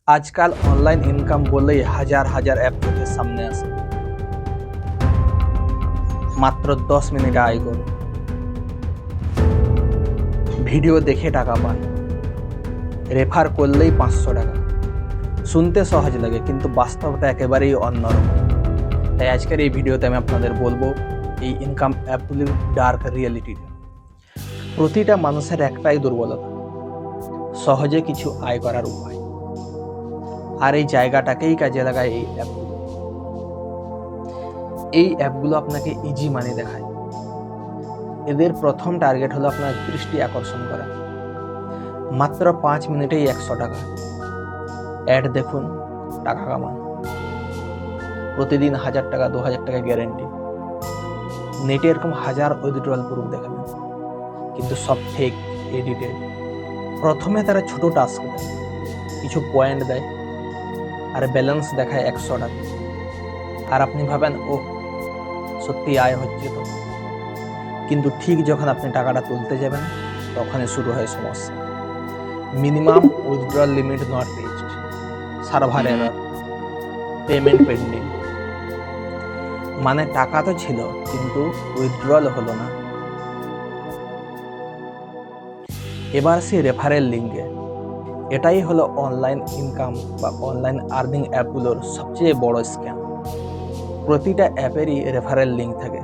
आजकल online income बोलेই হাজার হাজার অ্যাপ চোখের সামনে আসে। মাত্র 10 মিনিটে আয় করুন, ভিডিও দেখে টাকা পান, রেফার করলেই 500 টাকা। শুনতে সহজ লাগে কিন্তু বাস্তবটা একেবারেই অন্যরকম। তাই আজকের এই ভিডিওতে আমি আপনাদের বলবো এই ইনকাম অ্যাপগুলির ডার্ক রিয়েলিটিটা। প্রতিটা মানুষের একটাই দুর্বলতা, সহজে কিছু আয় করার উপায়। আর এই জায়গাটাকেই কাজে লাগায় এই অ্যাপগুলো। এই অ্যাপগুলো আপনাকে ইজি মানি দেখায়। এদের প্রথম টার্গেট হলো আপনার দৃষ্টি আকর্ষণ করা। মাত্র 5 মিনিটেই 100 টাকা। অ্যাড দেখুন, টাকা কামান। প্রতিদিন 1000 টাকা 2000 টাকা গ্যারেন্টি। নেটে এরকম হাজার উইথড্রয়াল প্রুফ দেখাবেন, কিন্তু সব ফেক, এডিটেড। প্রথমে তারা ছোট টাস্ক দেয়, কিছু পয়েন্ট দেয়, আর ব্যালেন্স দেখায় 100 টাকা। আর আপনি ভাবেন ও সত্যি আয় হচ্ছে তো। কিন্তু ঠিক যখন আপনি টাকাটা তুলতে যাবেন তখনই শুরু হয় সমস্যা। Minimum withdrawal limit not reached, server error, payment pending. মানে টাকা তো ছিল কিন্তু উইথড্রয়াল হলো না। এবার সেই রেফারেল লিঙ্কে। এটাই হলো অনলাইন ইনকাম বা অনলাইন আর্নিং অ্যাপগুলোর সবচেয়ে বড় স্ক্যাম। প্রতিটা অ্যাপেরই রেফারেল লিঙ্ক থাকে।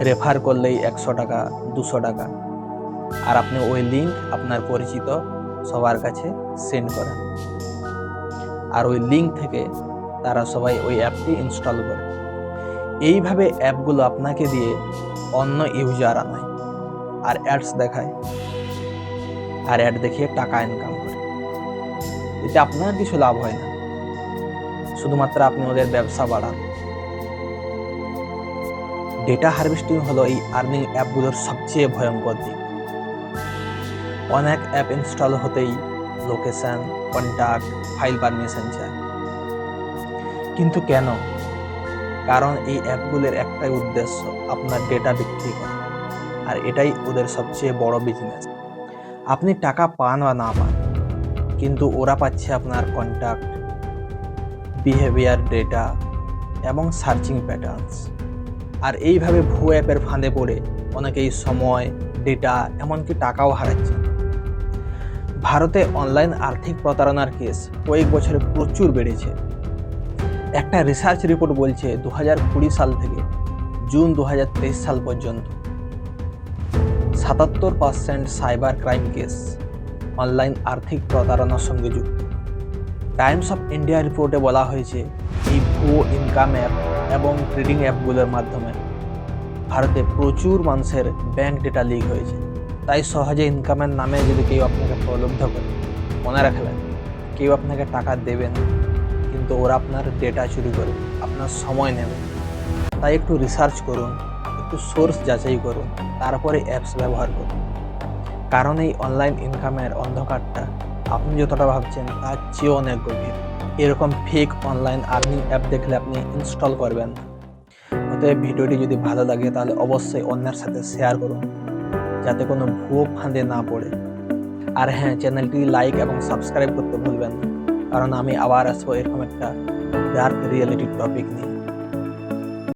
রেফার করলেই 100 টাকা 200 টাকা, আর আপনি ওই লিঙ্ক আপনার পরিচিত সবার কাছে সেন্ড করেন। আর ওই লিঙ্ক থেকে তারা সবাই ওই অ্যাপটি ইনস্টল করে। এইভাবে অ্যাপগুলো আপনাকে দিয়ে অন্য ইউজার আনায় আর অ্যাডস দেখায়, আর অ্যাড দেখিয়ে টাকা ইনকাম করে। এতে আপনার কিছু লাভ হয় না, শুধুমাত্র আপনি ওদের ব্যবসা বাড়ান। ডেটা হারভেস্টিং হলো এই আর্নিং অ্যাপগুলোর সবচেয়ে ভয়ঙ্কর দিক। অনেক অ্যাপ ইনস্টল হতেই লোকেশন, কন্ট্যাক্ট, ফাইল পারমিশন চায়। কিন্তু কেন? কারণ এই অ্যাপগুলোর একটাই উদ্দেশ্য, আপনার ডেটা বিক্রি করা। আর এটাই ওদের সবচেয়ে বড় বিজনেস। আপনি টাকা পান বা না পান, কিন্তু ওরা পাচ্ছে আপনার কন্ট্যাক্ট, বিহেভিয়ার ডেটা এবং সার্চিং প্যাটার্নস। আর এইভাবে ভুয়ো অ্যাপের ফাঁদে পড়ে অনেকেই সময়, ডেটা, এমনকি টাকাও হারাচ্ছে। ভারতে অনলাইন আর্থিক প্রতারণার কেস কয়েক বছরে প্রচুর বেড়েছে। একটা রিসার্চ রিপোর্ট বলছে 2020 সাল থেকে জুন 2023 সাল পর্যন্ত 77% সাইবার ক্রাইম কেস অনলাইন আর্থিক প্রতারণার সঙ্গে যুক্ত। টাইমস অফ ইন্ডিয়া রিপোর্টে বলা হয়েছে এই ভুয়ো ইনকাম অ্যাপ এবং ট্রেডিং অ্যাপগুলোর মাধ্যমে ভারতে প্রচুর মানুষের ব্যাংক ডেটা লিক হয়েছে। তাই সহজে ইনকামের নামে যদি কেউ আপনাকে প্রলুব্ধ করে, মনে রাখবেন কেউ আপনাকে টাকা দেবে না, কিন্তু ওরা আপনার ডেটা চুরি করবে, আপনার সময় নেবে। তাই একটু রিসার্চ করুন, একটু সোর্স যাচাই করুন, তারপরে অ্যাপস ব্যবহার করুন। কারণ এই অনলাইন ইনকামের অন্ধকারটা আপনি যতটা ভাবছেন তার চেয়েও অনেক গভীর। এরকম ফেক অনলাইন আর্নিং অ্যাপ দেখলে আপনি ইনস্টল করবেন না। অতএব ভিডিওটি যদি ভালো লাগে তাহলে অবশ্যই অন্যের সাথে শেয়ার করুন, যাতে কোনো ভুয়ো ফাঁদে না পড়ে। আর হ্যাঁ, চ্যানেলটি লাইক এবং সাবস্ক্রাইব করতে ভুলবেন না, কারণ আমি আবার আসবো এরকম একটা ডার্ক রিয়েলিটি টপিক নিয়ে।